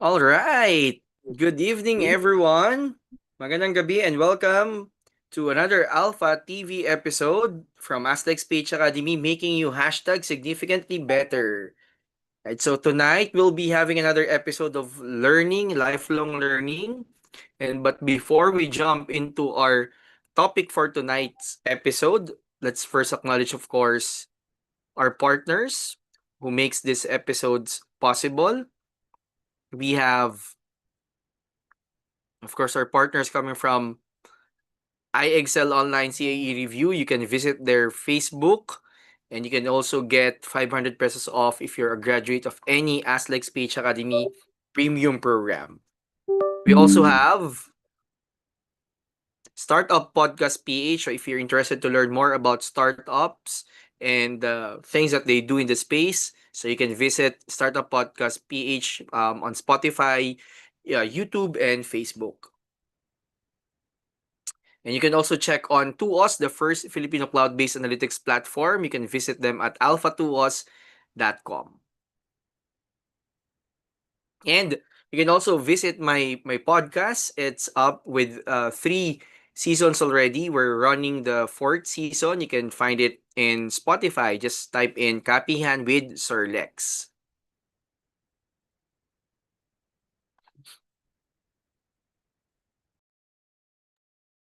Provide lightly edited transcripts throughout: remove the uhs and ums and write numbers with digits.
All right. Good evening, everyone. Magandang gabi and welcome to another Alpha TV episode from Aztec Speech Academy, making you hashtag significantly better. Right, so tonight we'll be having another episode of learning, lifelong learning. And but before we jump into our topic for tonight's episode, let's first acknowledge, of course, our partners who makes these episodes possible. We have, of course, our partners coming from iExcel Online CAE Review. You can visit their Facebook and you can also get 500 pesos off if you're a graduate of any Aslex Speech Academy premium program. We also have Startup Podcast PH. So if you're interested to learn more about startups and things that they do in the space, so you can visit Startup Podcast PH on Spotify, YouTube, and Facebook. And you can also check on Tuos, the first Filipino cloud-based analytics platform. You can visit them at alphatuos.com. And you can also visit my podcast. It's up with 3 seasons already. We're running the 4th season. You can find it in Spotify. Just type in Kapihan with Sir Lex.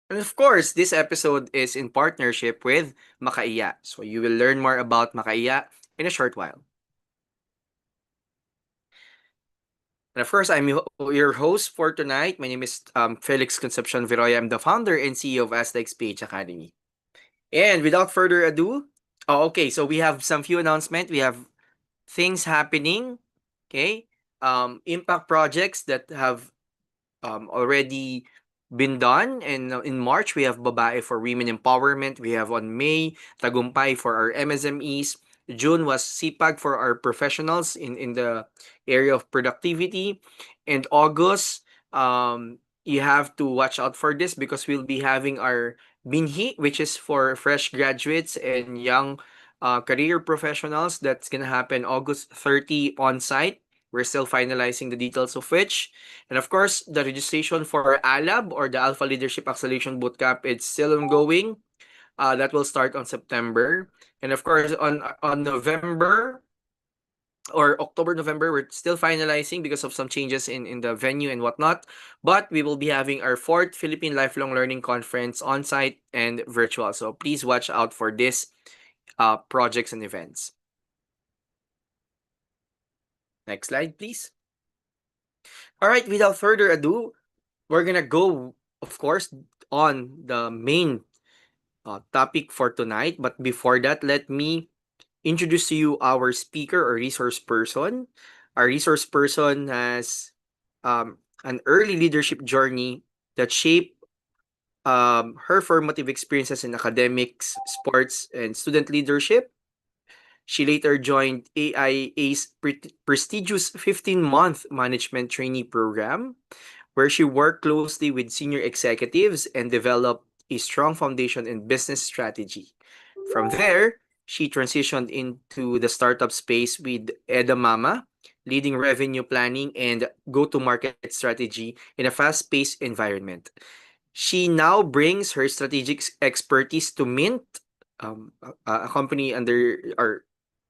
And of course, this episode is in partnership with Makaiya. So you will learn more about Makaiya in a short while. And of course, I'm your host for tonight. My name is Felix Concepcion Viroya. I'm the founder and CEO of Aztec Speech Academy. And without further ado, okay, so we have some few announcements. We have things happening, okay? Impact projects that have already been done. And in March, we have Babae for Women Empowerment. We have on May, Tagumpay for our MSMEs. June was CPAG for our professionals in the area of productivity. And August, you have to watch out for this because we'll be having our Binhi, which is for fresh graduates and young career professionals. That's going to happen August 30 on site. We're still finalizing the details of which. And of course, the registration for ALAB or the Alpha Leadership Acceleration Bootcamp, it's still ongoing. That will start on September. And of course, on November or October, November, we're still finalizing because of some changes in the venue and whatnot. But we will be having our 4th Philippine Lifelong Learning Conference on site and virtual. So please watch out for this projects and events. Next slide, please. All right, without further ado, we're gonna go, of course, on the main topic for tonight. But before that, let me introduce to you our speaker or resource person. Our resource person has an early leadership journey that shaped her formative experiences in academics, sports, and student leadership. She later joined AIA's prestigious 15-month management trainee program, where she worked closely with senior executives and developed a strong foundation in business strategy. From there, she transitioned into the startup space with Edamama, leading revenue planning and go-to-market strategy in a fast-paced environment. She now brings her strategic expertise to Mint, a company under our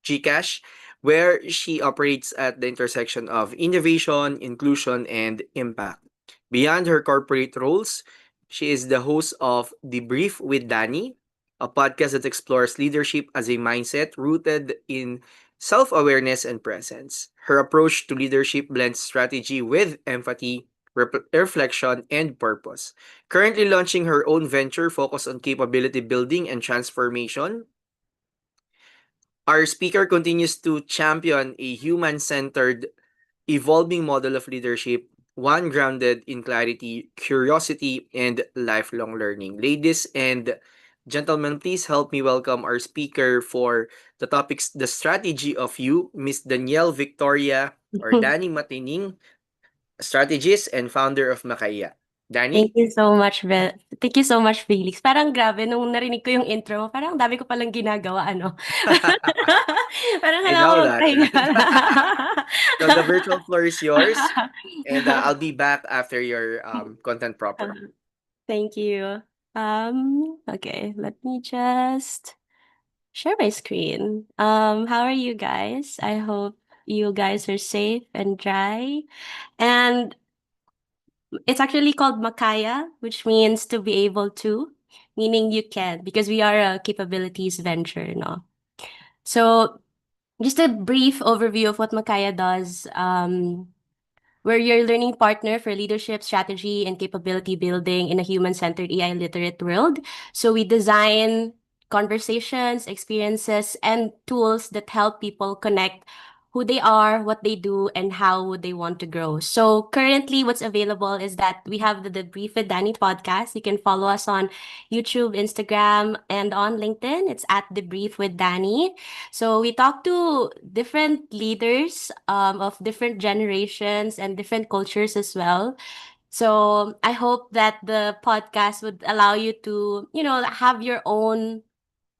GCash, where she operates at the intersection of innovation, inclusion, and impact. Beyond her corporate roles, she is the host of Debrief with Danny, a podcast that explores leadership as a mindset rooted in self awareness and presence. Her approach to leadership blends strategy with empathy, reflection, and purpose. Currently launching her own venture focused on capability building and transformation, our speaker continues to champion a human centered, evolving model of leadership, one grounded in clarity, curiosity, and lifelong learning. Ladies and gentlemen, please help me welcome our speaker for the topics The Strategy of You, Miss Danielle Victoria or Danny Matining, strategist and founder of Makaya. Thank Danny? you so much, Thank you so much, Felix. Parang grabe, nung narinig ko yung intro mo, parang dami ko palang ginagawa, ano? Parang I kailangan ko know that, magpahinga. right? So the virtual floor is yours, and I'll be back after your content proper. Thank you. Okay, let me just share my screen. How are you guys? I hope you guys are safe and dry. And it's actually called Makaya, which means to be able to, meaning you can, because we are a capabilities venture, no? So just a brief overview of what Makaya does. We're your learning partner for leadership, strategy, and capability building in a human-centered AI literate world. So we design conversations, experiences, and tools that help people connect who they are, what they do, and how would they want to grow. So currently what's available is that we have the Debrief with Danny podcast. You can follow us on YouTube, Instagram, and on LinkedIn. It's at Debrief with Danny. So we talk to different leaders of different generations and different cultures as well. So I hope that the podcast would allow you to, have your own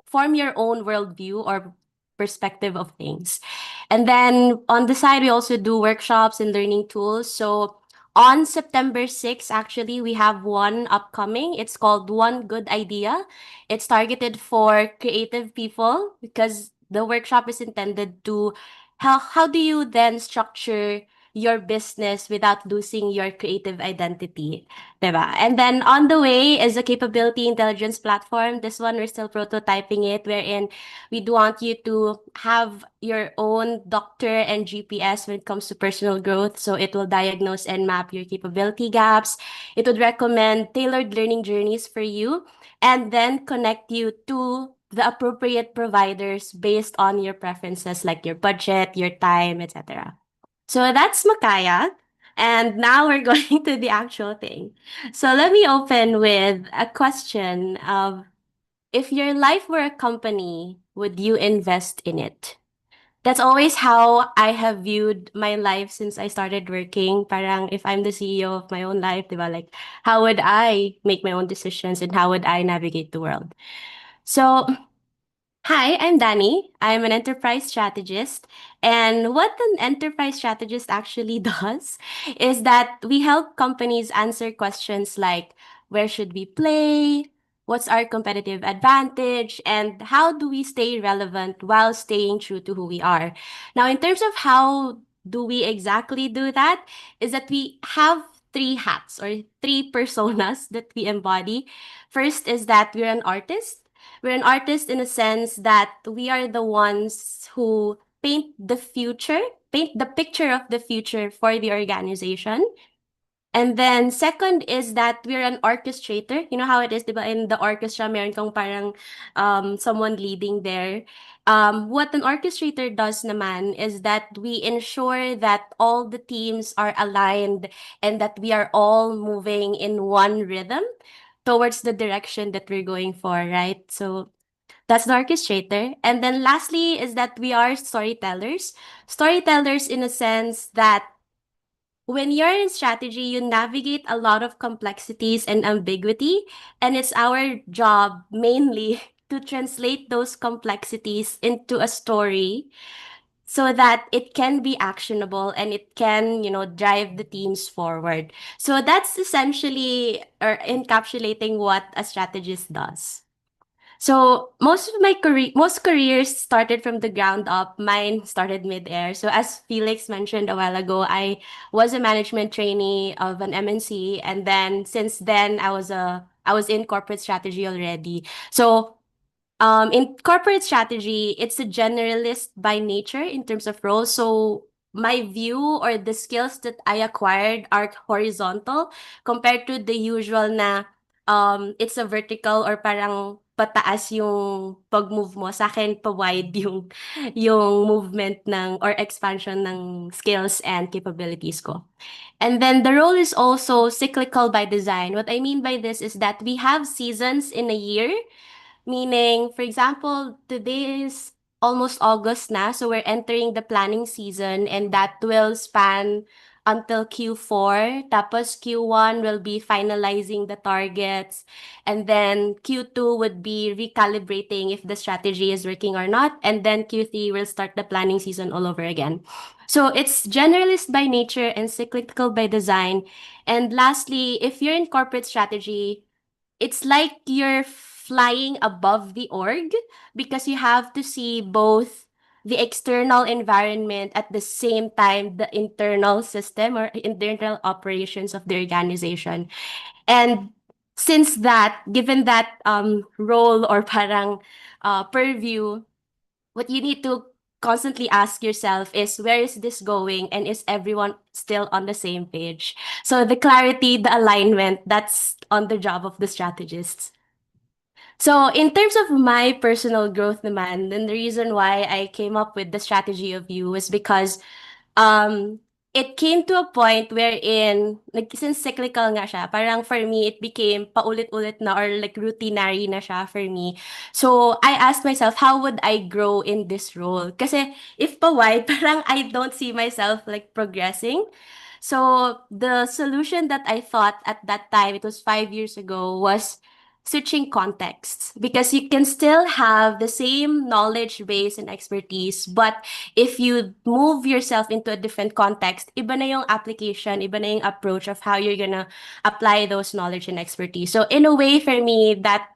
form your own worldview or perspective of things. And then on the side, we also do workshops and learning tools. So on September 6th, actually, we have one upcoming. It's called One Good Idea. It's targeted for creative people because the workshop is intended to how do you then structure your business without losing your creative identity? Diba? And then on the way is a capability intelligence platform. This one, we're still prototyping it, wherein we do want you to have your own doctor and GPS when it comes to personal growth. So it will diagnose and map your capability gaps. It would recommend tailored learning journeys for you and then connect you to the appropriate providers based on your preferences, like your budget, your time, etc. So that's Makaya. And now we're going to the actual thing. So let me open with a question of, if your life were a company, would you invest in it? That's always how I have viewed my life since I started working. Parang if I'm the CEO of my own life, diba? Like, how would I make my own decisions and how would I navigate the world? So hi, I'm Danny. I'm an enterprise strategist. And what an enterprise strategist actually does is that we help companies answer questions like, where should we play? What's our competitive advantage? And how do we stay relevant while staying true to who we are? Now, in terms of how do we exactly do that, is that we have three hats or three personas that we embody. First is that we're an artist. We're an artist in a sense that we are the ones who paint the picture of the future for the organization. And then second is that we're an orchestrator. You know how it is, diba? In the orchestra, meron kang parang someone leading there. What an orchestrator does naman is that we ensure that all the teams are aligned and that we are all moving in one rhythm towards the direction that we're going for, right? So that's the orchestrator. And then lastly is that we are storytellers. Storytellers in a sense that when you're in strategy, you navigate a lot of complexities and ambiguity, and it's our job mainly to translate those complexities into a story so that it can be actionable and it can, drive the teams forward. So that's essentially or encapsulating what a strategist does. So most careers started from the ground up. Mine started mid-air. So as Felix mentioned a while ago, I was a management trainee of an MNC, and then since then I was in corporate strategy already. So in corporate strategy, it's a generalist by nature in terms of roles. So my view or the skills that I acquired are horizontal compared to the usual na it's a vertical or parang pataas yung pag-move mo. Sa akin, pa-wide yung movement ng or expansion ng skills and capabilities ko. And then the role is also cyclical by design. What I mean by this is that we have seasons in a year. Meaning, for example, today is almost August na, so we're entering the planning season and that will span until Q4. Tapos Q1 will be finalizing the targets. And then Q2 would be recalibrating if the strategy is working or not. And then Q3 will start the planning season all over again. So it's generalist by nature and cyclical by design. And lastly, if you're in corporate strategy, it's like you're flying above the org because you have to see both the external environment at the same time the internal system or internal operations of the organization. And since that, given that role or parang purview, what you need to constantly ask yourself is where is this going and is everyone still on the same page? So the clarity, the alignment, that's on the job of the strategists. So in terms of my personal growth naman, then the reason why I came up with the strategy of you is because um, it came to a point wherein, like, since cyclical nga siya, parang for me, it became paulit-ulit na or like routinary na siya for me. So, I asked myself, how would I grow in this role? Kasi if pa wide, parang I don't see myself like progressing. So, the solution that I thought at that time, it was 5 years ago, was switching contexts because you can still have the same knowledge base and expertise, but if you move yourself into a different context, iba na yung application, iba na yung approach of how you're gonna apply those knowledge and expertise. So in a way, for me, that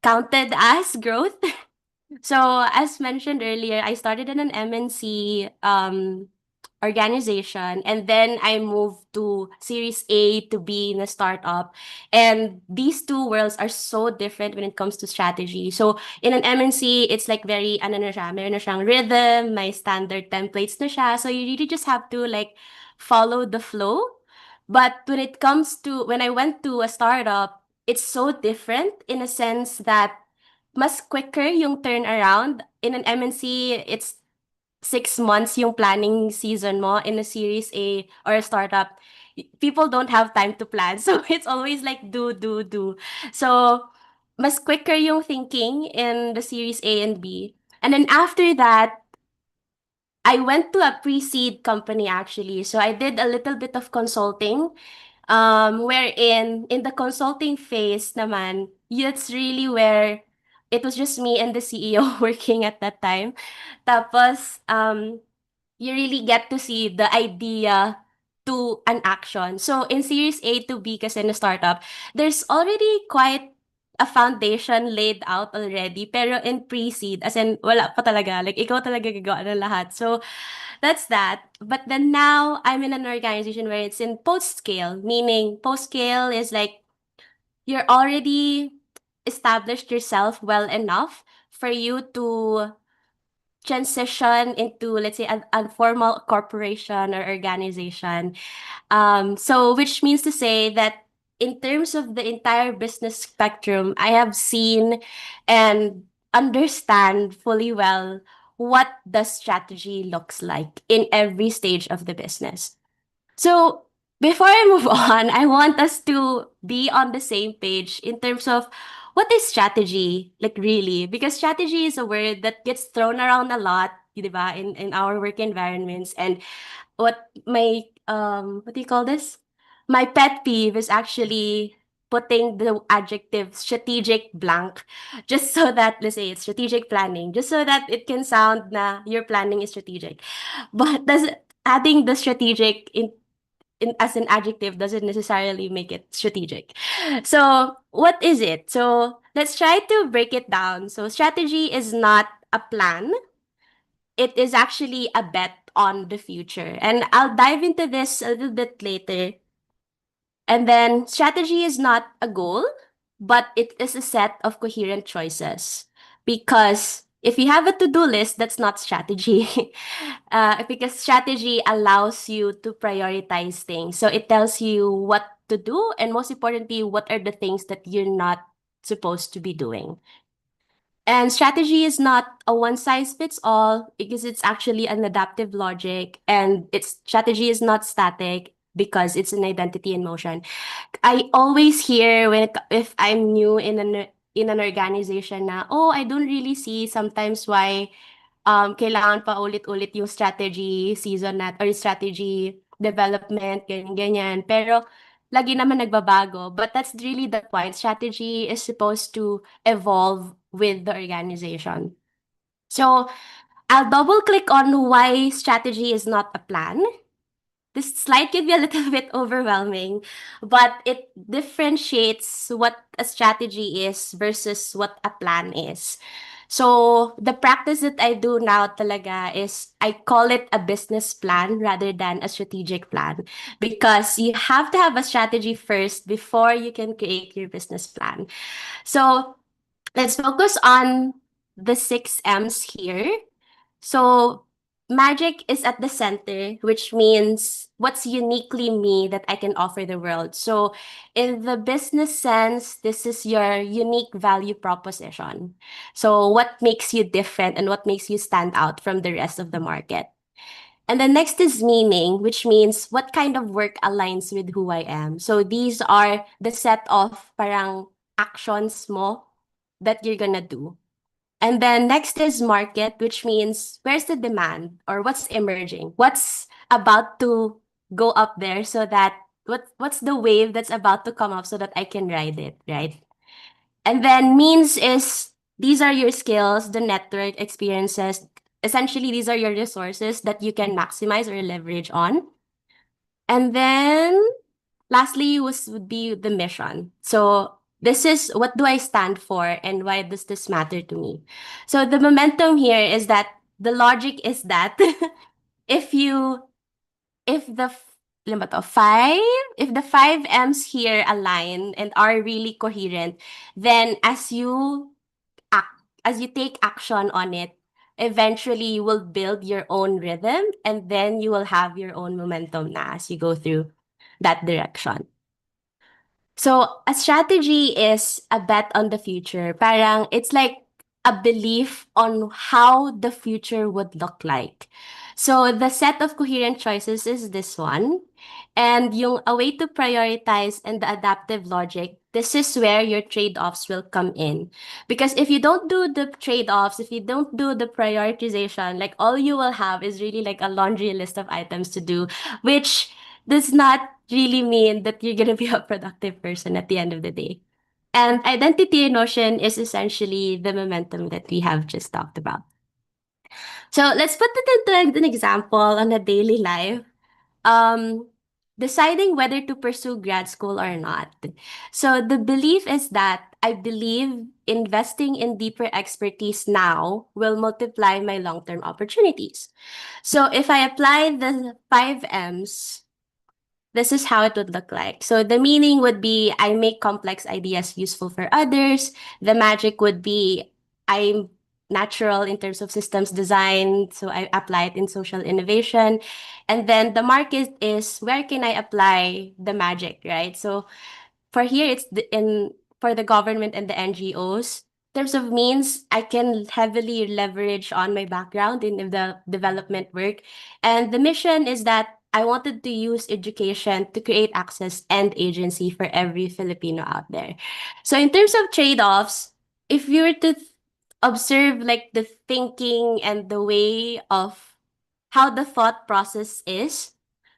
counted as growth. So as mentioned earlier, I started in an MNC organization and then I moved to Series A to be in a startup. And these two worlds are so different when it comes to strategy. So in an MNC, it's like very ano na siya, meron na siyang rhythm, may standard templates na siya. So you really just have to like follow the flow. But when I went to a startup, it's so different in a sense that mas quicker yung turnaround. In an MNC, it's 6 months yung planning season mo. In a Series A or a startup, people don't have time to plan. So it's always like do, do, do. So mas quicker yung thinking in the Series A and B. And then after that, I went to a pre-seed company actually. So I did a little bit of consulting, wherein in the consulting phase naman, it's really where it was just me and the CEO working at that time. Tapos, you really get to see the idea to an action. So in Series A to B kasi na startup, there's already quite a foundation laid out already. Pero in pre-seed, as in wala pa talaga. Like, ikaw talaga gagawa ng lahat. So, that's that. But then now, I'm in an organization where it's in post-scale. Meaning, post-scale is like, you're already established yourself well enough for you to transition into, let's say, a formal corporation or organization. So which means to say that in terms of the entire business spectrum, I have seen and understand fully well what the strategy looks like in every stage of the business. So before I move on, I want us to be on the same page in terms of what is strategy, like really, because strategy is a word that gets thrown around a lot, di ba, in our work environments. And what do you call this? My pet peeve is actually putting the adjective strategic blank just so that, let's say it's strategic planning, just so that it can sound na your planning is strategic. But does adding the strategic as an adjective doesn't necessarily make it strategic. So, what is it? So, let's try to break it down. So, strategy is not a plan, it is actually a bet on the future. And I'll dive into this a little bit later. And then, strategy is not a goal, but it is a set of coherent choices. Because If you have a to-do list, that's not strategy. Because strategy allows you to prioritize things. So it tells you what to do, and most importantly, what are the things that you're not supposed to be doing. And strategy is not a one size fits all because it's actually an adaptive logic, and its strategy is not static because it's an identity in motion. I always hear if I'm new in an organization na, oh, I don't really see sometimes why kailangan pa ulit-ulit yung strategy season or strategy development, ganyan-ganyan. Pero lagi naman nagbabago. But that's really the point. Strategy is supposed to evolve with the organization. So I'll double click on why strategy is not a plan. This slide can be a little bit overwhelming, but it differentiates what a strategy is versus what a plan is. So the practice that I do now talaga is I call it a business plan rather than a strategic plan, because you have to have a strategy first before you can create your business plan. So let's focus on the 6 M's here. So magic is at the center, which means what's uniquely me that I can offer the world. So in the business sense, this is your unique value proposition. So what makes you different and what makes you stand out from the rest of the market? And the next is meaning, which means what kind of work aligns with who I am. So these are the set of parang actions mo that you're gonna do. And then next is market, which means where's the demand or what's emerging? What's about to go up there so that what's the wave that's about to come up so that I can ride it, right? And then means is these are your skills, the network experiences. Essentially, these are your resources that you can maximize or leverage on. And then lastly would be the mission. So this is what do I stand for and why does this matter to me? So the momentum here is that the logic is that if you if the ilan ba to? If the 5 M's here align and are really coherent, then as you take action on it, eventually you will build your own rhythm, and then you will have your own momentum na as you go through that direction. So a strategy is a bet on the future. Parang it's like a belief on how the future would look like. So the set of coherent choices is this one. And yung a way to prioritize and the adaptive logic, this is where your trade-offs will come in. Because if you don't do the trade-offs, if you don't do the prioritization, like all you will have is really like a laundry list of items to do, which does not really mean that you're gonna be a productive person at the end of the day. And identity in Notion is essentially the momentum that we have just talked about. So let's put it into an example on a daily life. Um, Deciding whether to pursue grad school or not. So the belief is that I believe investing in deeper expertise now will multiply my long-term opportunities. So if I apply the 5 M's, this is how it would look like. So the meaning would be I make complex ideas useful for others. The magic would be I'm natural in terms of systems design, so I apply it in social innovation. And then the market is where can I apply the magic, right? So for here, it's for the government and the NGOs. In terms of means, I can heavily leverage on my background in the development work. And the mission is that I wanted to use education to create access and agency for every Filipino out there. So in terms of trade-offs, if you were to observe like the thinking and the way of how the thought process is,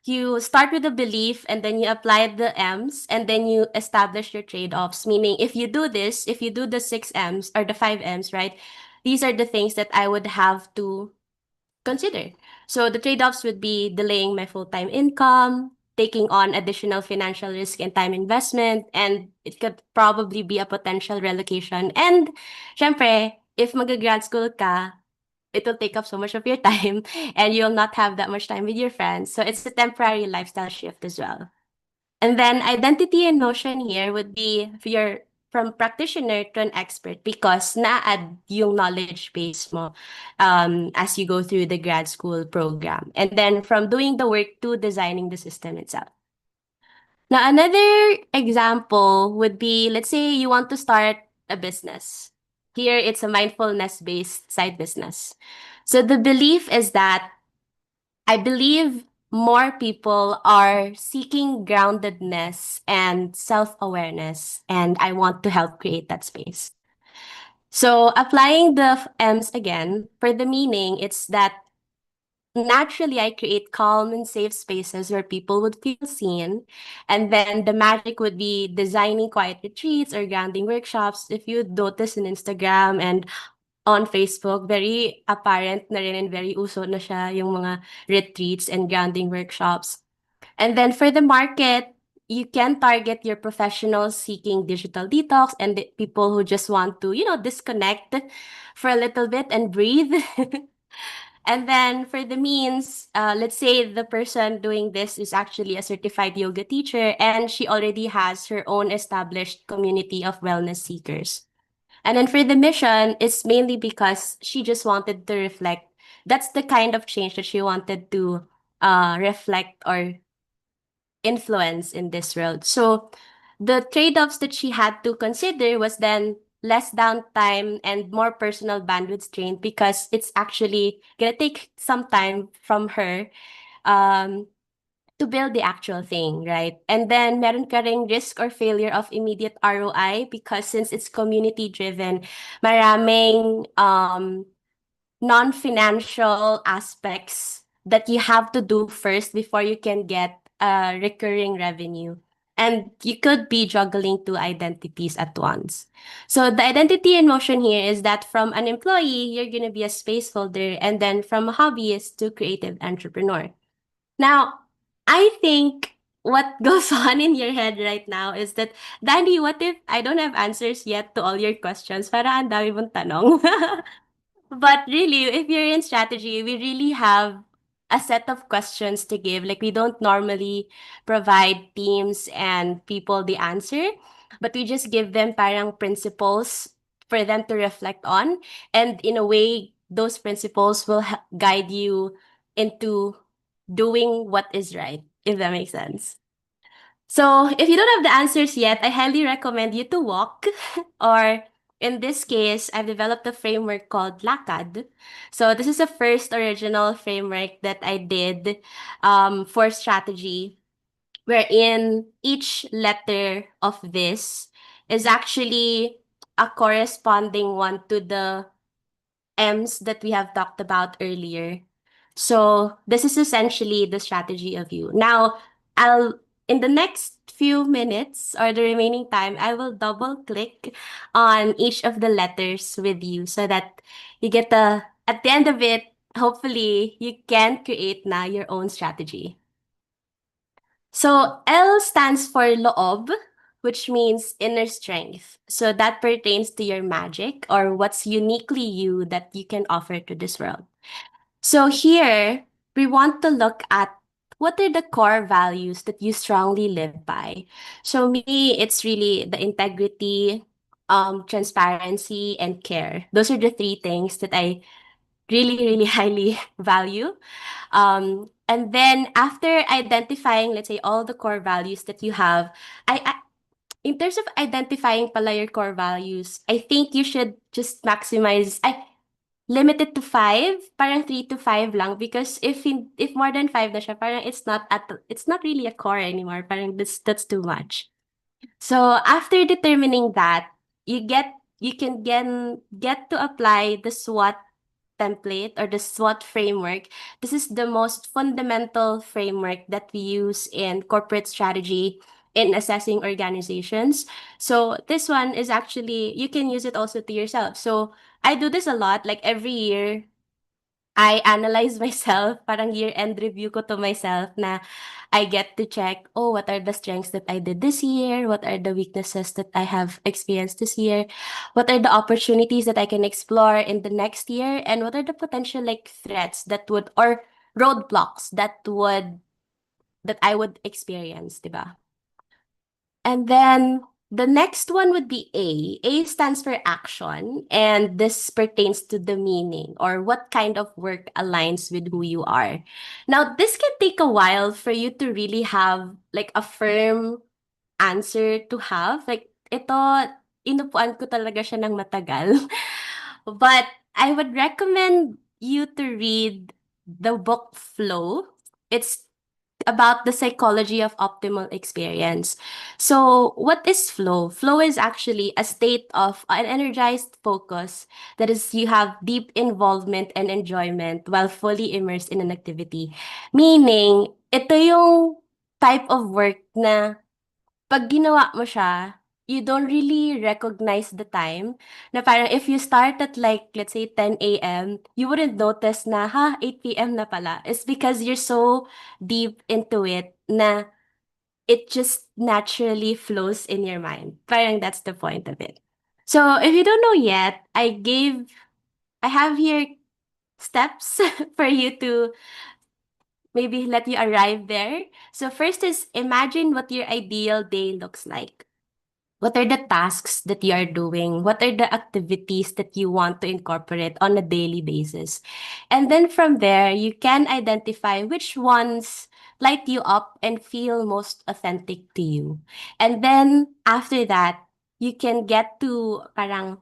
you start with a belief and then you apply the M's and then you establish your trade-offs. Meaning, if you do this, if you do the 6 M's or the 5 M's, right? These are the things that I would have to consider. So the trade-offs would be delaying my full-time income, taking on additional financial risk and time investment, and it could probably be a potential relocation. And syempre, if mag-grad school ka, it will take up so much of your time and you'll not have that much time with your friends. So it's a temporary lifestyle shift as well. And then identity and notion here would be from practitioner to an expert because na-add yung knowledge base mo as you go through the grad school program. And then from doing the work to designing the system itself. Now, another example would be, let's say you want to start a business. Here, it's a mindfulness-based side business. So the belief is that I believe more people are seeking groundedness and self-awareness, and I want to help create that space. So applying the M's again, for the meaning, it's that naturally I create calm and safe spaces where people would feel seen. And then the magic would be designing quiet retreats or grounding workshops. If you notice in Instagram and on Facebook, very apparent na rin and very uso na siya yung mga retreats and grounding workshops. And then for the market, you can target your professionals seeking digital detox and the people who just want to, disconnect for a little bit and breathe. And then for the means, let's say the person doing this is actually a certified yoga teacher and she already has her own established community of wellness seekers. And then for the mission, it's mainly because she just wanted to reflect. That's the kind of change that she wanted to reflect or influence in this world. So the trade-offs that she had to consider was then less downtime and more personal bandwidth strain because it's actually gonna take some time from her um, to build the actual thing, right? And then meron ka ring risk or failure of immediate ROI because since it's community driven, maraming non-financial aspects that you have to do first before you can get recurring revenue. And you could be juggling two identities at once. So the identity in motion here is that from an employee, you're going to be a space holder, and then from a hobbyist to creative entrepreneur. Now, I think what goes on in your head right now is that, Danny, what if I don't have answers yet to all your questions? Para ang dami mong tanong. But really, if you're in strategy, we really have a set of questions to give. Like we don't normally provide teams and people the answer, but we just give them parang principles for them to reflect on. And in a way, those principles will guide you into doing what is right, if that makes sense. So if you don't have the answers yet, I highly recommend you to walk or in this case, I've developed a framework called LACAD. So this is the first original framework that I did for strategy, wherein each letter of this is actually a corresponding one to the M's that we have talked about earlier. So this is essentially the strategy of you. Now, I'll in the next few minutes or the remaining time, I will double click on each of the letters with you so that you get at the end of it, hopefully you can create na your own strategy. So L stands for loob, which means inner strength. So that pertains to your magic or what's uniquely you that you can offer to this world. So here, we want to look at what are the core values that you strongly live by. So me, it's really the integrity, transparency, and care. Those are the three things that I really, really highly value. And then after identifying, let's say, all the core values that you have, I in terms of identifying pala your core values, I think you should just maximize. I limit it to 5, parang 3 to 5 lang because if more than 5 na siya, parang it's not really a core anymore. Parang that's too much. So after determining that, you can get to apply the SWOT template or the SWOT framework. This is the most fundamental framework that we use in corporate strategy in assessing organizations. So this one is actually, you can use it also to yourself. So I do this a lot, like every year, I analyze myself, parang year-end review ko to myself na I get to check, oh, what are the strengths that I did this year? What are the weaknesses that I have experienced this year? What are the opportunities that I can explore in the next year? And what are the potential like threats that would, or roadblocks that I would experience, diba? And then The next one would be A. A stands for action, and this pertains to the meaning or what kind of work aligns with who you are. Now, this can take a while for you to really have like a firm answer to have. Like, ito, inupuan ko talaga siya ng matagal. But I would recommend you to read the book Flow. It's about the psychology of optimal experience. So, what is flow? Flow is actually a state of an energized focus that is you have deep involvement and enjoyment while fully immersed in an activity. Meaning, ito yung type of work na pag ginawa mo siya, you don't really recognize the time. Na parang if you start at like, let's say 10 a.m., you wouldn't notice na, 8 p.m. na pala. It's because you're so deep into it na it just naturally flows in your mind. Parang that's the point of it. So if you don't know yet, I have here steps for you to maybe let you arrive there. So first is imagine what your ideal day looks like. What are the tasks that you are doing? What are the activities that you want to incorporate on a daily basis? And then from there, you can identify which ones light you up and feel most authentic to you. And then after that, you can get to parang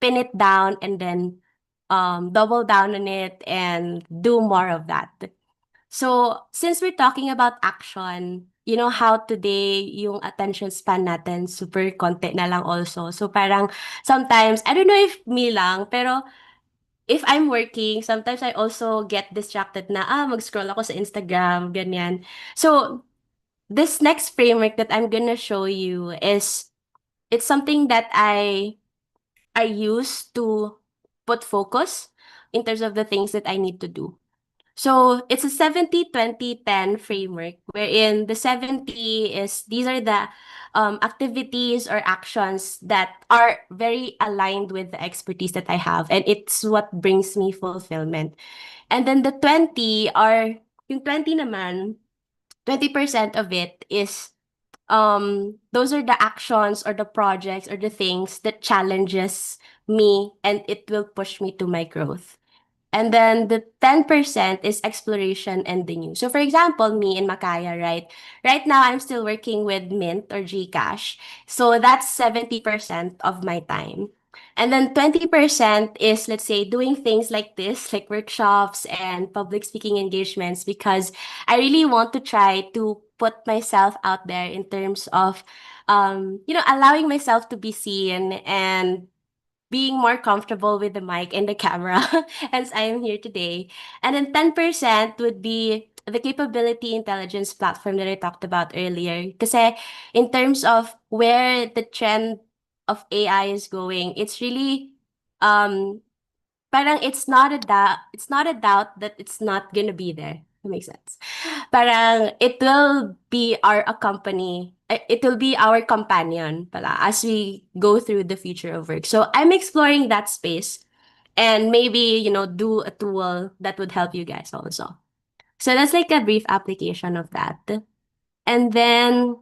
pin it down and then double down on it and do more of that. So, since we're talking about action, you know how today yung attention span natin super konti na lang also. So, parang sometimes, I don't know if me lang, pero if I'm working, sometimes I also get distracted na, mag-scroll ako sa Instagram, ganyan. So, this next framework that I'm gonna show you is, it's something that I use to put focus in terms of the things that I need to do. So it's a 70-20-10 framework wherein the 70 is these are the activities or actions that are very aligned with the expertise that I have, and it's what brings me fulfillment. And then the 20 are yung 20 naman, 20% of it is those are the actions or the projects or the things that challenges me and it will push me to my growth. And then the 10% is exploration and the new. So for example, me in Makaya, right? Right now I'm still working with Mint or Gcash. So that's 70% of my time. And then 20% is, let's say, doing things like this, like workshops and public speaking engagements, because I really want to try to put myself out there in terms of, allowing myself to be seen and being more comfortable with the mic and the camera as I am here today. And then 10% would be the capability intelligence platform that I talked about earlier. Because in terms of where the trend of AI is going, it's really um parang it's not a doubt that it's not gonna be there. That makes sense. Parang it will be it will be our companion pala as we go through the future of work. So I'm exploring that space and maybe, do a tool that would help you guys also. So that's like a brief application of that. And then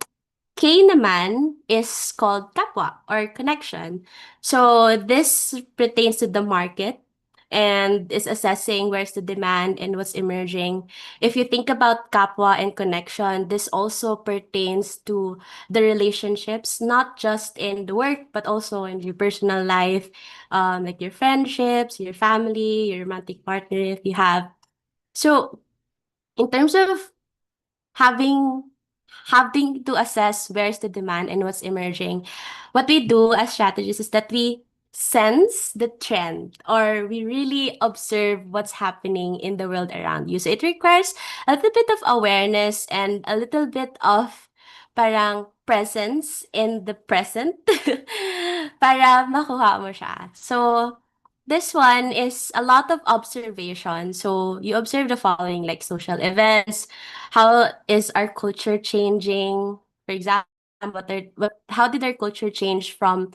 K naman is called kapwa or connection. So this pertains to the market and is assessing where's the demand and what's emerging. If you think about kapwa and connection, this also pertains to the relationships, not just in the work, but also in your personal life, like your friendships, your family, your romantic partner, if you have. So in terms of having having to assess where's the demand and what's emerging, what we do as strategists is that we sense the trend or we really observe what's happening in the world around you. So it requires a little bit of awareness and a little bit of parang presence in the present para makuha mo siya. So this one is a lot of observation. So you observe the following, like social events, how is our culture changing? For example, how did our culture change from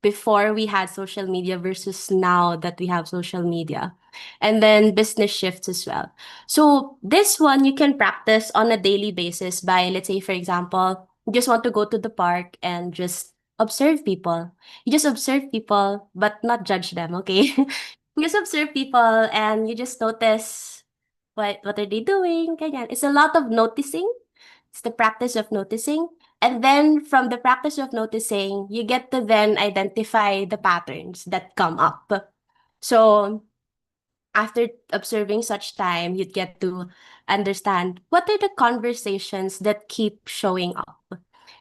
before we had social media versus now that we have social media? And then business shifts as well. So this one you can practice on a daily basis by, let's say, for example, you just want to go to the park and just observe people. You just observe people, but not judge them, okay? You just observe people and you just notice what are they doing, ganyan. It's a lot of noticing. It's the practice of noticing. And then from the practice of noticing, you get to then identify the patterns that come up. So after observing such time, you'd get to understand what are the conversations that keep showing up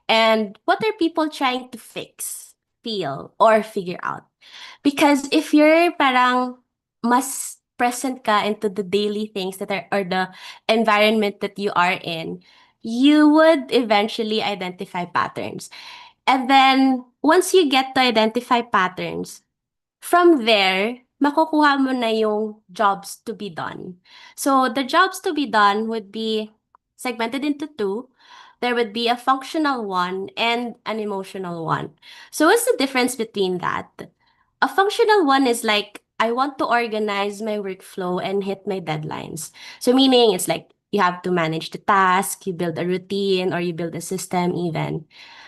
and what are people trying to fix, feel, or figure out. Because if you're parang mas present ka into the daily things that are or the environment that you are in, you would eventually identify patterns. And then once you get to identify patterns, from there, makukuha mo na yung jobs to be done. So the jobs to be done would be segmented into two. There would be a functional one and an emotional one. So what's the difference between that? A functional one is like, I want to organize my workflow and hit my deadlines. So meaning it's like you have to manage the task, you build a routine, or you build a system even.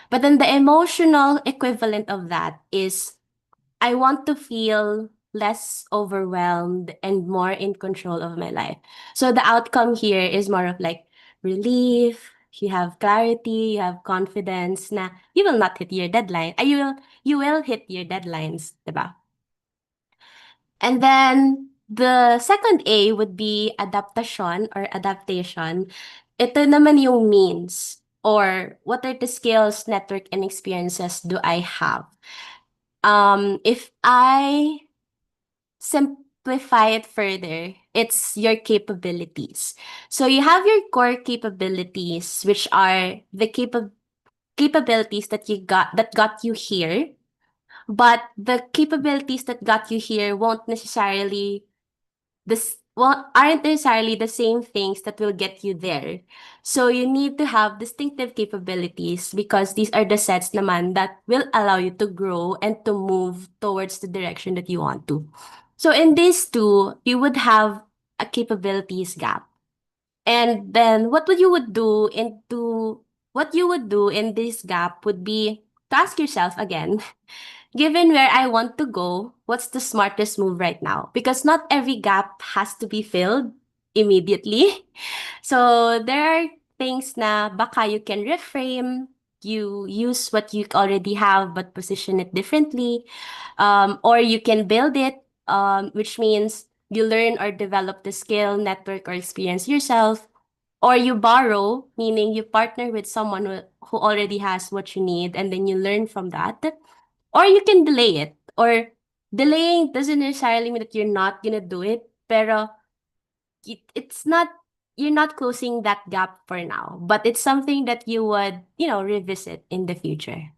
But then the emotional equivalent of that is I want to feel less overwhelmed and more in control of my life. So the outcome here is more of like relief, you have clarity, you have confidence na you will not hit your deadline. You will hit your deadlines, diba? And then the second A would be adaptation or adaptation. Ito naman yung means or what are the skills, network, and experiences do I have? If I simplify it further, it's your capabilities. So you have your core capabilities, which are the capabilities that got you here, but the capabilities that got you here won't necessarily aren't necessarily the same things that will get you there. So you need to have distinctive capabilities because these are the sets naman that will allow you to grow and to move towards the direction that you want to. So in these two, you would have a capabilities gap. And then what you would do in this gap would be to ask yourself again, given where I want to go, what's the smartest move right now? Because not every gap has to be filled immediately. So there are things na baka you can reframe, you use what you already have but position it differently, or you can build it, which means you learn or develop the skill, network, or experience yourself. Or you borrow, meaning you partner with someone who already has what you need and then you learn from that. Or you can delay it. Or delaying doesn't necessarily mean that you're not gonna do it, pero it's not you're not closing that gap for now, but it's something that you would, revisit in the future.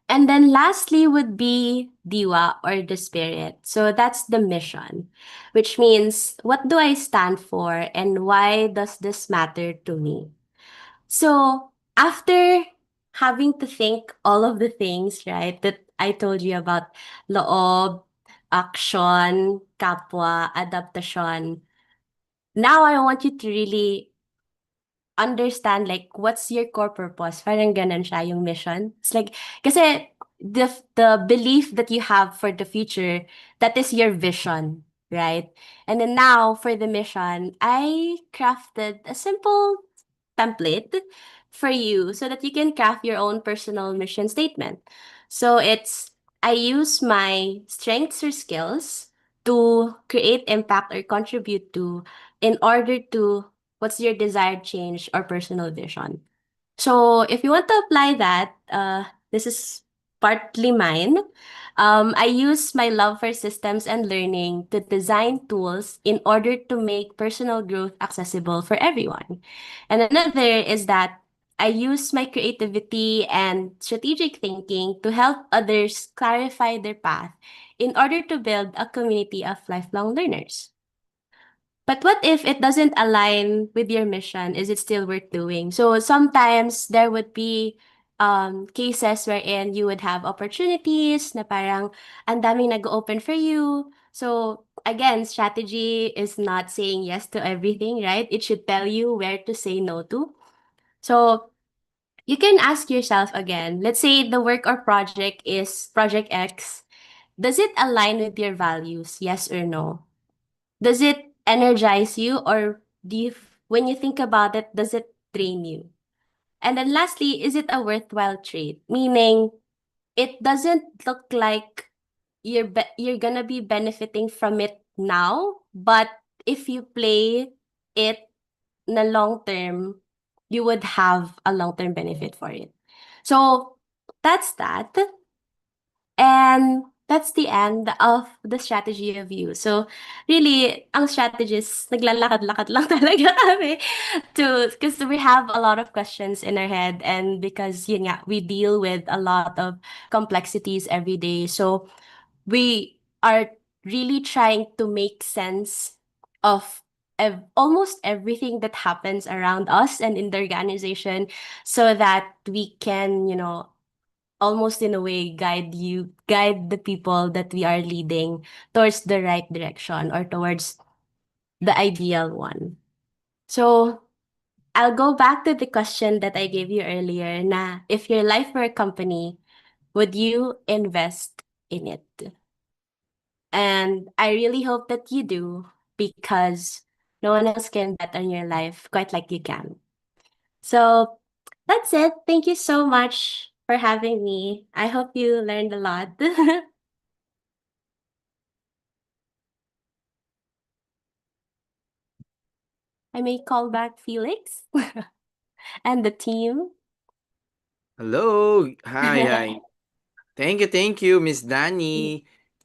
And then lastly would be Diwa or the spirit. So that's the mission, which means what do I stand for and why does this matter to me? So after having to think all of the things, right, that I told you about loob, action, kapwa, adaptation, now I want you to really understand like what's your core purpose. Parang ganun siya yung mission. It's like, kasi the belief that you have for the future, that is your vision, right? And then now for the mission, I crafted a simple template for you so that you can craft your own personal mission statement. So it's I use my strengths or skills to create impact or contribute to in order to what's your desired change or personal vision. So if you want to apply that, this is partly mine. I use my love for systems and learning to design tools in order to make personal growth accessible for everyone. And another is that I use my creativity and strategic thinking to help others clarify their path in order to build a community of lifelong learners. But what if it doesn't align with your mission? Is it still worth doing? So sometimes there would be cases wherein you would have opportunities na parang ang daming nag-open for you. So again, strategy is not saying yes to everything, right? It should tell you where to say no to. So you can ask yourself again. Let's say the work or project is Project X. Does it align with your values? Yes or no? Does it energize you, or when you think about it, does it drain you? And then lastly, is it a worthwhile trade? Meaning, it doesn't look like you're gonna be benefiting from it now, but if you play it in the long term, you would have a long term benefit for it. So that's that. And that's the end of the strategy review. So really, ang strategist, naglalakad-lakad lang talaga kami because we have a lot of questions in our head, and because yun nga, we deal with a lot of complexities every day. So we are really trying to make sense of almost everything that happens around us and in the organization, so that we can, almost in a way guide the people that we are leading towards the right direction or towards the ideal one. So I'll go back to the question that I gave you earlier, na if your life were a company, would you invest in it? And I really hope that you do, because no one else can bet on your life quite like you can. So that's it. Thank you so much for having me. I hope you learned a lot. I may call back Felix and the team. Hello. Hi. Thank you, Miss Danny.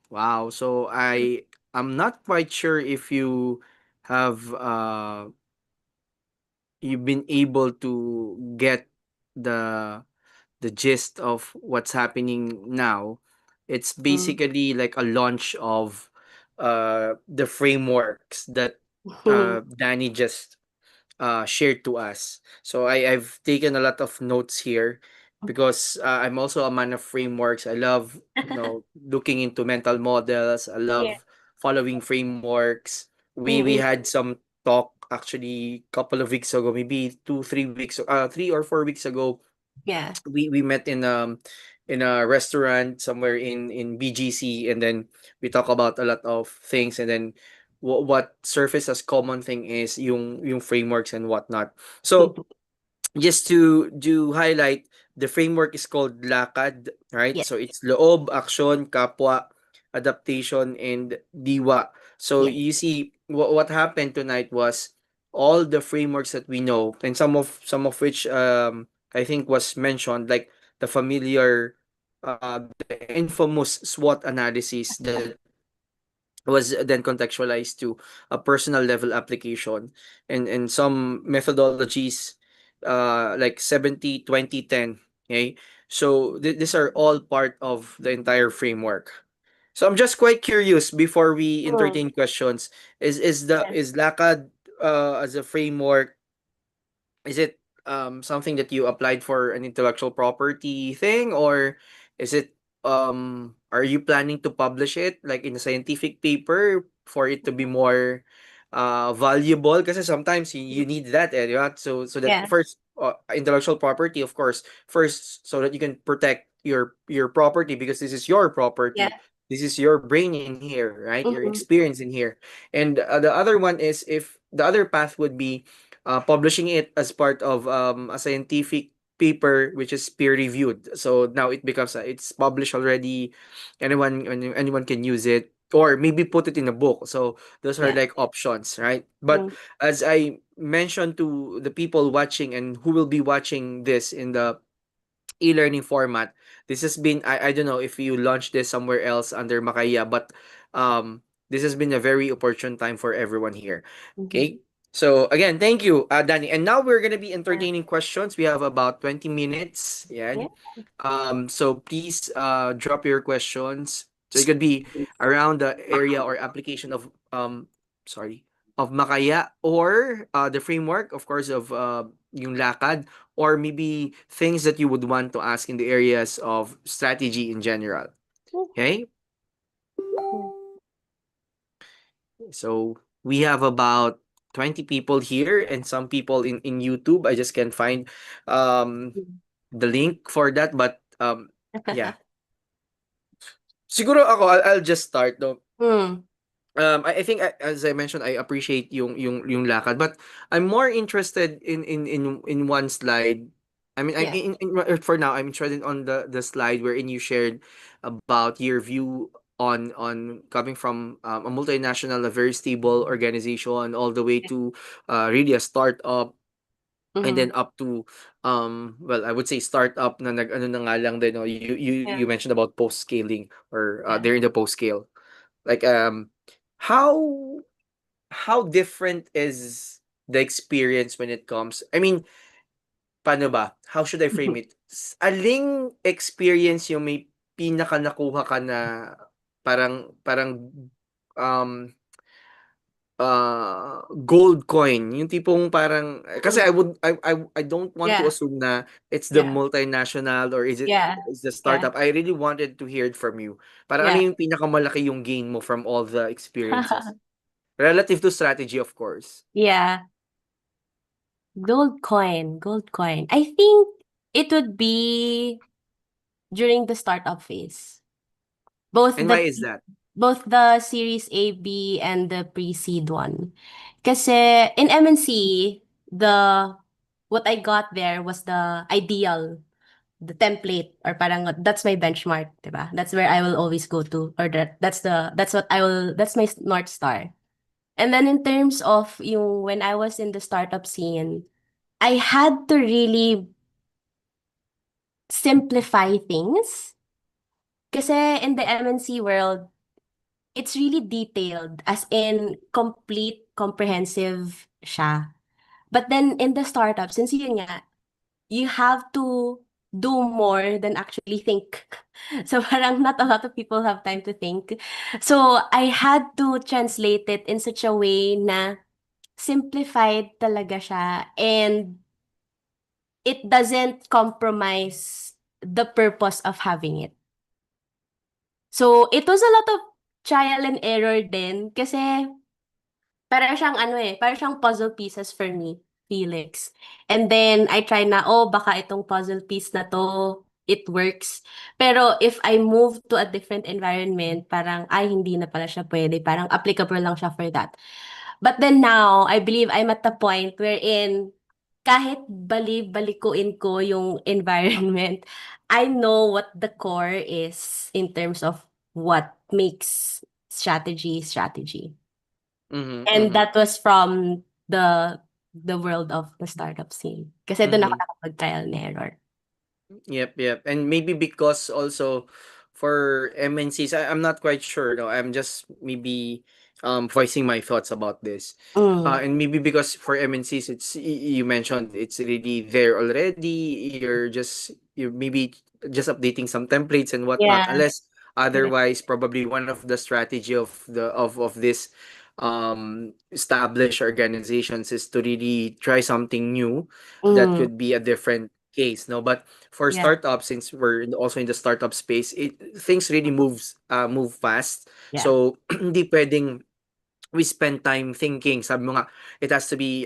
Wow. So I'm not quite sure if have you've been able to get the the gist of what's happening now. It's Mm. basically like a launch of the frameworks that Danny just shared to us. So I've taken a lot of notes here because I'm also a man of frameworks. I love, looking into mental models. I Yeah. love following frameworks. We Mm-mm. had some talk actually couple of weeks ago, maybe 2 3 weeks, 3 or 4 weeks ago. Yeah. We met in a restaurant somewhere in BGC, and then we talk about a lot of things, and then what surface as common thing is yung frameworks and whatnot. So just to highlight, the framework is called LAKAD, right? Yes. So it's loob, aksyon, kapwa, adaptation, and diwa. So Yes. you see, what happened tonight was all the frameworks that we know, and some of which I think was mentioned, like the familiar, the infamous SWOT analysis that was then contextualized to a personal level application, and some methodologies, like 70 20 10. Okay, so these are all part of the entire framework. So I'm just quite curious before we Mm. entertain questions, Yeah. is LACAD as a framework, is it something that you applied for an intellectual property thing, or is it are you planning to publish it like in a scientific paper for it to be more valuable, kasi sometimes you need that, right? So that Yeah. first, intellectual property, of course, first, so that you can protect your property, because this is your Yeah. property, this is your brain in here, right, your Mm-mm. experience in here. And the other one is, if the other path would be publishing it as part of a scientific paper which is peer reviewed. So now it becomes it's published already. Anyone can use it, or maybe put it in a book. So those are Yeah. like options, right? But Mm. as I mentioned to the people watching and who will be watching this in the e-learning format, this has been, I don't know if you launched this somewhere else under Makaya, but this has been a very opportune time for everyone here. Mhm. Okay. So again, thank you, Danny. And now we're gonna be Yeah. entertaining questions. We have about 20 minutes. Yeah. Yeah. So please drop your questions. So it could be around the area or application of sorry, of Makaya, or the framework, of course, of yung lakad, or maybe things that you would want to ask in the areas of strategy in general. Okay? Mm. So we have about 20 people here, and some people in YouTube. I just can't find um the link for that, but yeah. Siguro ako, I'll just start though. Mm, I think as I mentioned, I appreciate yung lakad, but I'm more interested in one slide. I mean, yeah. for now, I'm interested on the slide wherein you shared about your view on coming from a multinational, a very stable organization, all the way to really a startup, and then Mm-hmm. up to well, I would say startup na nag ano na nga lang din, no? You Yeah. mentioned about post scaling, or Yeah. they're in the post scale. Like how how different is the experience when it comes, I mean, paano ba? How should I frame it? Aling experience yung may pinaka nakuha ka na parang um gold coin, yung tipong parang kasi Mm. I don't want to Yeah. assume na it's the Yeah. multinational or Yeah. is the Yeah. startup. I really wanted to hear it from you. Parang ano Yeah. yung pinakamalaki yung gain mo from all the experiences? Relative to strategy, of course. Yeah. Gold coin. Gold coin. I think it would be during the startup phase. Both And why the is that? both the Series A, B, and the pre-seed one. Kasi in MNC, the what I got there was the ideal, the template, or parang that's my benchmark, diba? That's where I will always go to, or that's what I will, that's my North Star. And then in terms of yung when I was in the startup scene, I had to really simplify things. Kasi in the MNC world, it's really detailed, as in complete, comprehensive siya. But then in the startup, since yun nga, you have to do more than actually think. So parang not a lot of people have time to think. So I had to translate it in such a way na simplified talaga siya, and it doesn't compromise the purpose of having it. So it was a lot of trial and error din kasi para siyang ano eh, para siyang puzzle pieces for me, Felix. And then I try na, oh, baka itong puzzle piece na to, it works. Pero if I move to a different environment, parang, ay, hindi na pala siya pwede. Parang applicable lang siya for that. But then now, I believe I'm at the point wherein kahit balikuin ko yung environment, I know what the core is in terms of what makes strategy strategy. Mhm, And mhm, that was from the world of the startup scene. Kasi doon ako mhm. nakapag-trial and error. Yep, yep. And maybe because also for MNCs, I'm not quite sure. No, I'm just maybe voicing my thoughts about this. Mm. And maybe because for MNCs, you mentioned it's really there already. You maybe just updating some templates and whatnot. Yeah. Unless Correct. otherwise, probably one of the strategy of this established organizations is to really try something new that Mm. could be a different case, no, but for Yeah. startups, since also in the startup space, things really move fast. Yeah. So hindi pwedeng we spend time thinking. Sabi mo nga, it has to be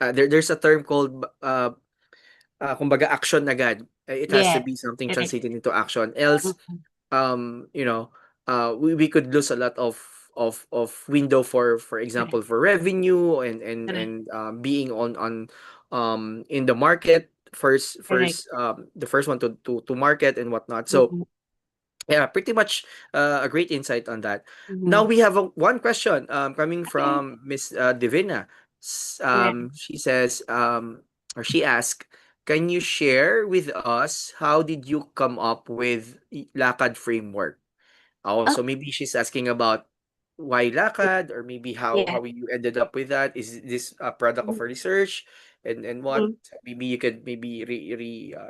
there's a term called kumbaga action agad. It has to Yes. be something Correct. translated into action, else Mm. you know, we could lose a lot of window, for Correct. example, for revenue, Correct. and being in the market, Correct. the first one to market and whatnot. So Mm-hmm. yeah, pretty much a great insight on that. Now Mm-hmm. we have one question coming Okay. from Miss Divina. Yeah. She says, or she asked, can you share with us how did you come up with Lakad framework? Oh, Also, maybe she's asking about why Lakad, or maybe yeah. how you ended up with that. Is this a product of a research, and what? Mm-hmm. Maybe you could maybe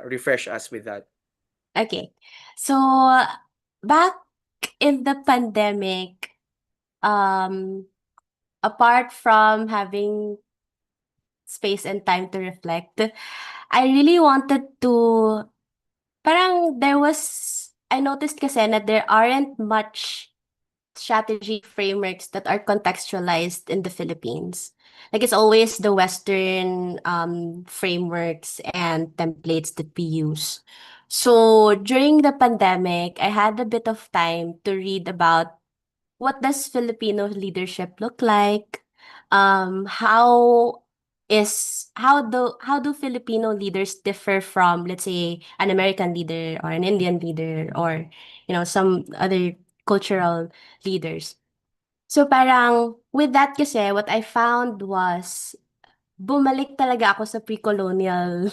refresh us with that. Okay. So back in the pandemic, um, apart from having space and time to reflect, I really wanted to, parang there was, I noticed kasi na there aren't much strategy frameworks that are contextualized in the Philippines. Like it's always the Western frameworks and templates that we use. So during the pandemic, I had a bit of time to read about what does Filipino leadership look like? How do Filipino leaders differ from, let's say, an American leader or an Indian leader or some other cultural leaders? So parang with that kasi what I found was bumalik talaga ako sa pre-colonial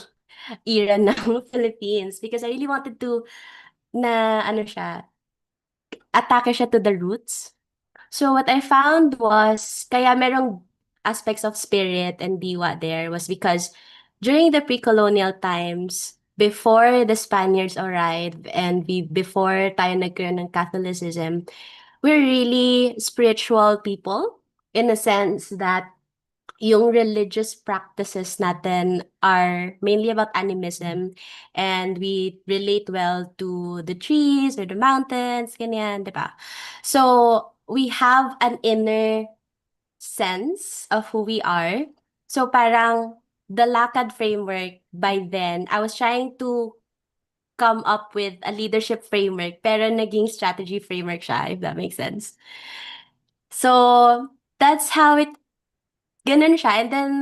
era ng Philippines because I really wanted to na ano siya, atake siya to the roots. So what I found was kaya merong aspects of spirit and diwa there was because during the pre-colonial times, before the Spaniards arrived and before tayo nagkaroon ng Catholicism, we're really spiritual people in a sense that yung religious practices natin are mainly about animism and we relate well to the trees or the mountains, ganyan, di ba? So, we have an inner sense of who we are. So, parang the Lakad framework by then, I was trying to come up with a leadership framework pero naging strategy framework siya, if that makes sense. So, that's how it Gano'n siya and then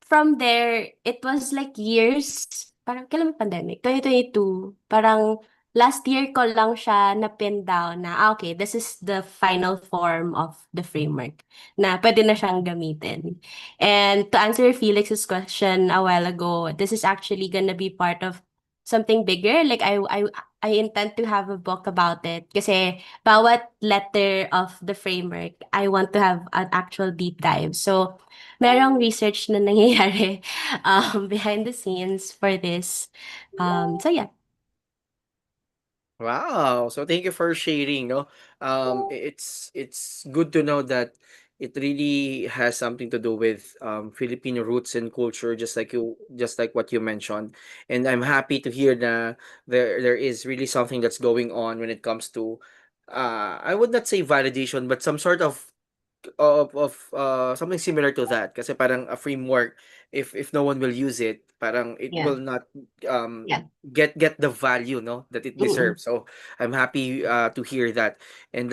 from there, it was like years, parang kailan ba pandemic? 2022. Parang last year ko lang siya na-pin down na, okay, this is the final form of the framework na puwede na siyang gamitin. And to answer Felix's question a while ago, this is actually gonna be part of something bigger. Like I intend to have a book about it kasi bawat letter of the framework, I want to have an actual deep dive. So merong research na nangyayari behind the scenes for this. So yeah. Wow. So thank you for sharing, no? It's good to know that it really has something to do with Filipino roots and culture, just like what you mentioned. And I'm happy to hear that there is really something that's going on when it comes to I would not say validation, but some sort of something similar to that. Kasi parang a framework, if no one will use it, parang it Yeah. will not Yeah. get the value, no, that it Mm-mm. deserves. So I'm happy to hear that. And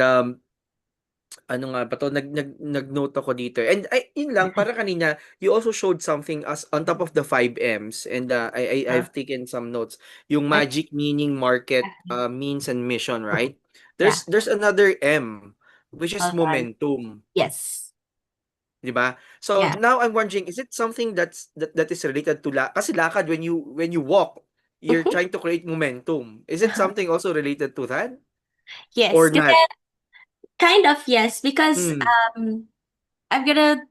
ano nga ba 'to, nag-note ako dito, and ay yun lang, para kanina you also showed something as on top of the 5 M's, and Uh, I've taken some notes. Yung I magic, meaning, market, means, and mission, right? yeah, There's another M, which is hold on. momentum. Yes. 'Di ba? So Yeah. now I'm wondering, is it something that is related to kasi lakad, when you walk, you're trying to create momentum. Is it something also related to that Yes, or kasi not? kind of yes, because Hmm. I'm gonna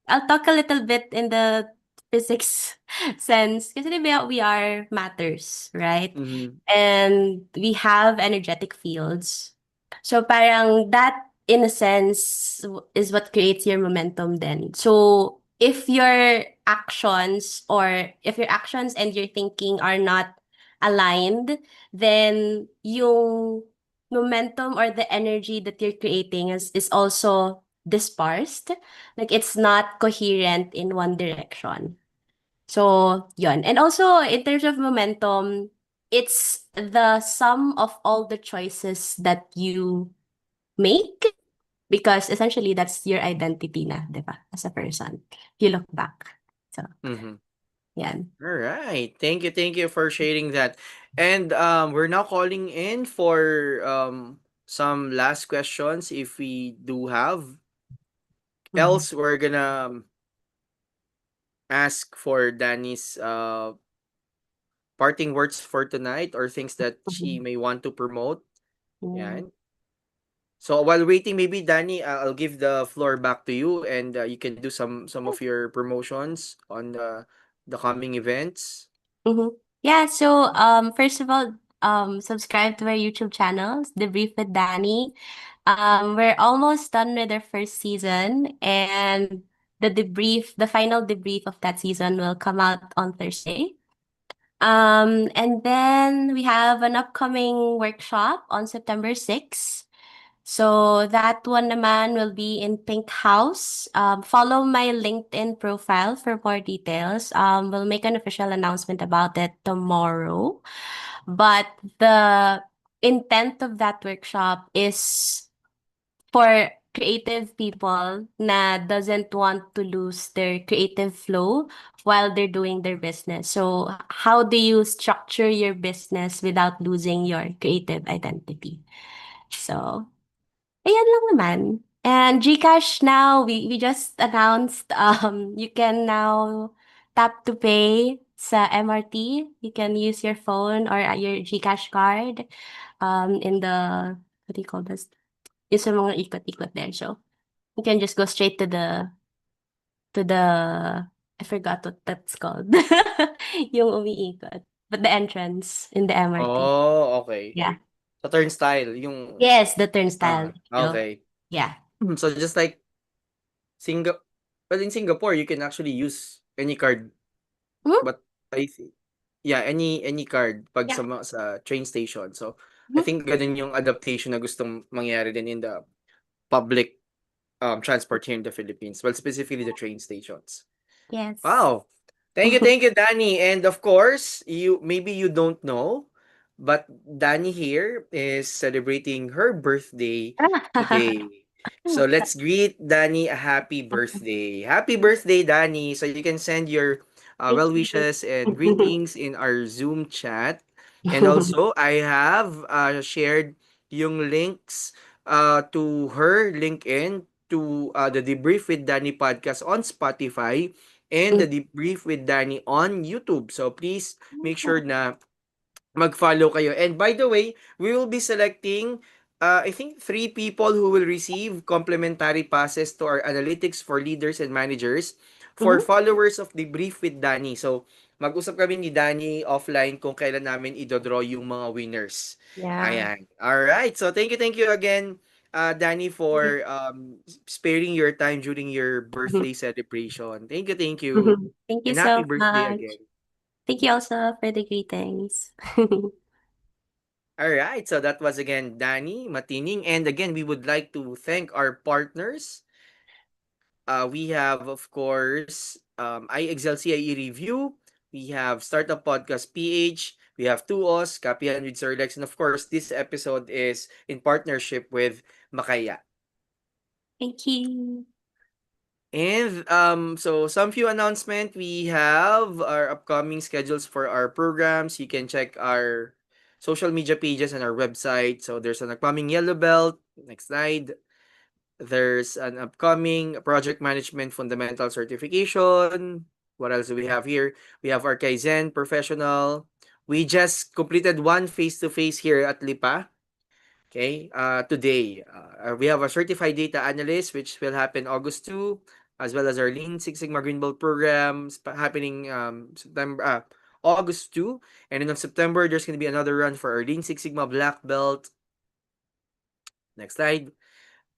I'll talk a little bit in the physics sense kasi di ba we are matters, right? Mhm. And we have energetic fields. So parang that in a sense is what creates your momentum then. So if your actions and your thinking are not aligned, then yung momentum or the energy that you're creating is also dispersed. Like it's not coherent in one direction. So, yun. And also, in terms of momentum, it's the sum of all the choices that you make because essentially that's your identity na, di ba? As a person. You look back. So, Mhm. yan. All right. Thank you for sharing that. And we're now calling in for some last questions if we do have. Mhm. Else we're gonna ask for Danny's parting words for tonight, or things that she Mhm. may want to promote. Mm. Yan. So while waiting, maybe Danny, I'll give the floor back to you, and you can do some of your promotions on the coming events. Mhm. Yeah, so first of all, subscribe to our YouTube channels, Debrief with Danny. We're almost done with our first season, and the final debrief of that season will come out on Thursday. And then we have an upcoming workshop on September 6th. So that one naman will be in Pink House. Follow my LinkedIn profile for more details. We'll make an official announcement about it tomorrow. But the intent of that workshop is for creative people na doesn't want to lose their creative flow while they're doing their business. So how do you structure your business without losing your creative identity? So ayan lang naman. And GCash now, we just announced you can now tap to pay sa MRT. You can use your phone or your GCash card in the, what do you call this? Yung sa mga ikot-ikot there. So you can just go straight to the I forgot what that's called. Yung umiikot. But the entrance in the MRT. Oh, okay. Yeah. Sa turnstile, yung Yes, the turnstile. So, okay. yeah. So just like Singa well, in Singapore, you can actually use any card, Mhm. but I thi yeah, any card 'pag Yeah. sa train station. So, I Mhm. think gano'n yung adaptation na gustong mangyari din in the public, transport here in the Philippines, well, specifically the train stations. Yes. Wow! Thank you, Danny. And of course, maybe you don't know, but Danny here is celebrating her birthday today. So let's greet Danny a happy birthday. Happy birthday, Danny. So you can send your Thank well you. wishes and greetings in our Zoom chat. And also, I have shared yung links to her LinkedIn, to the Debrief with Danny podcast on Spotify, and the Debrief with Danny on YouTube. So please make sure na mag-follow kayo. And by the way, we will be selecting I think three people who will receive complimentary passes to our analytics for leaders and managers for Mhm. followers of Debrief with Danny. So mag-usap kami ni Danny offline kung kailan namin i-draw yung mga winners. Yeah. Ayan. All right. So thank you again, Danny, for sparing your time during your birthday celebration. Thank you. Thank you And happy so birthday much. again. Thank you also for the greetings. All right, so that was again Danny Matining, and again we would like to thank our partners. We have, of course, iExcel CIE Review. We have Startup Podcast PH. We have Tuos, Kapihan with Sir Lex, and of course, this episode is in partnership with Makaya. Thank you. And so some few announcement. We have our upcoming schedules for our programs. You can check our social media pages and our website. So there's an upcoming Yellow Belt. Next slide. There's an upcoming project management fundamental certification. What else do we have here? We have our Kaizen professional. We just completed one face-to-face here at Lipa. Okay, today, we have a certified data analyst, which will happen August 2, as well as our Lean Six Sigma Green Belt programs happening August 2. And then on September, there's going to be another run for our Lean Six Sigma Black Belt. Next slide.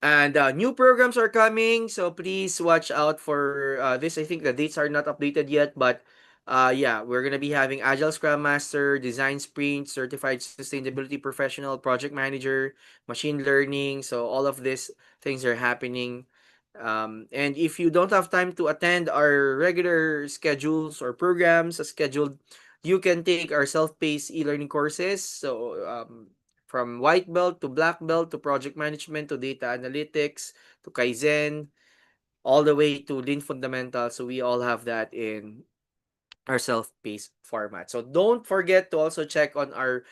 And new programs are coming, so please watch out for this. I think the dates are not updated yet, but yeah, we're gonna be having Agile Scrum Master, Design Sprint, Certified Sustainability Professional, Project Manager, Machine Learning. So all of these things are happening. And if you don't have time to attend our regular schedules or programs as scheduled, you can take our self-paced e-learning courses. So from white belt to black belt to project management to data analytics to Kaizen, all the way to Lean Fundamentals. So we all have that in our self-paced format. So don't forget to also check on our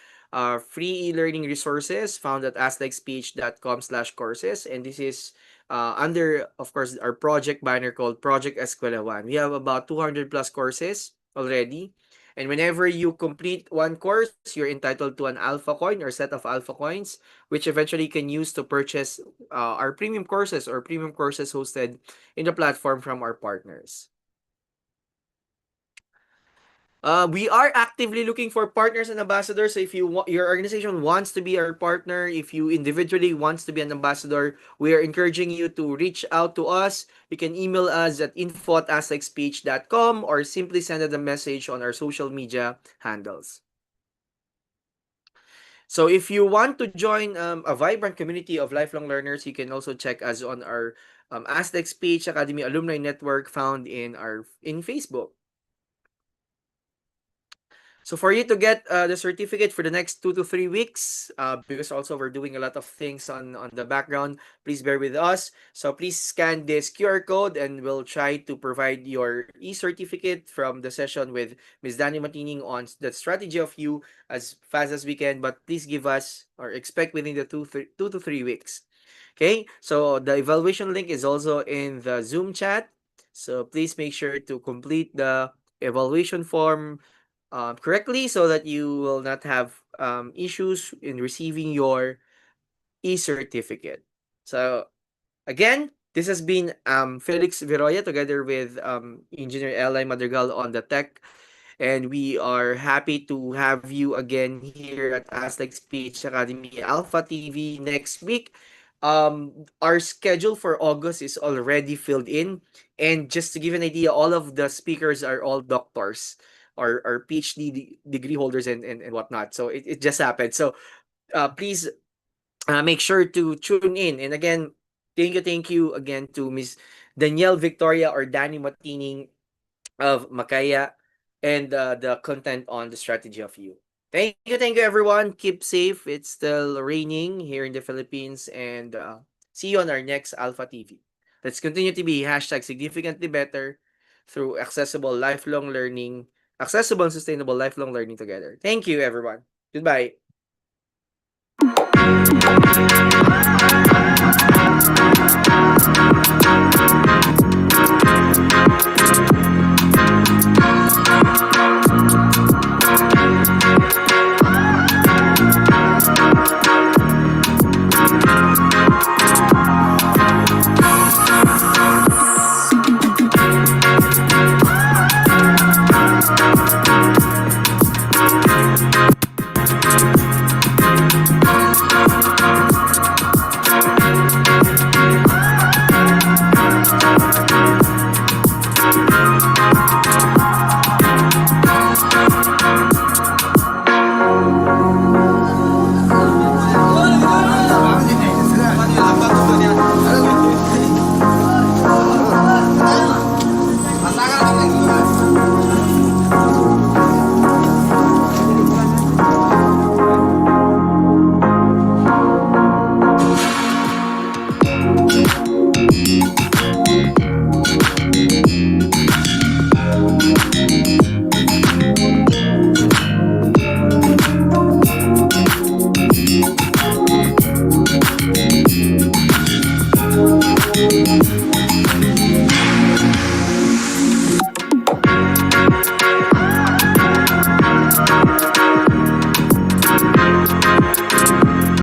free e-learning resources found at aslexph.com/courses. And this is under, of course, our project banner called Project Escuela One. We have about 200 plus courses already. And whenever you complete one course, you're entitled to an alpha coin or set of alpha coins, which eventually you can use to purchase our premium courses or premium courses hosted in the platform from our partners. We are actively looking for partners and ambassadors. So if your organization wants to be our partner, if you individually wants to be an ambassador, we are encouraging you to reach out to us. You can email us at info@aslexph.com or simply send us a message on our social media handles. So if you want to join a vibrant community of lifelong learners, you can also check us on our Aztecs Speech Academy Alumni Network found in Facebook. So for you to get the certificate for the next 2 to 3 weeks, because also we're doing a lot of things on the background, please bear with us. So please scan this QR code and we'll try to provide your e-certificate from the session with Ms. Danny Matining on the strategy of you as fast as we can. But please give us or expect within the 2 to 3 weeks. Okay, so the evaluation link is also in the Zoom chat. So please make sure to complete the evaluation form correctly so that you will not have issues in receiving your e-certificate. So again, this has been Felix Viroya together with Engineer Eli Madrigal on the tech. And we are happy to have you again here at Aztec Speech Academy Alpha TV next week. Our schedule for August is already filled in. And just to give an idea, all of the speakers are all doctors or PhD degree holders and whatnot. So it just happened. So please make sure to tune in. And again, thank you again to Miss Danielle Victoria or Danny Matining of Makaya and the content on the strategy of you. Thank you, everyone. Keep safe. It's still raining here in the Philippines, and see you on our next Alpha TV. Let's continue to be hashtag significantly better through accessible and sustainable lifelong learning together. Thank you, everyone. Goodbye.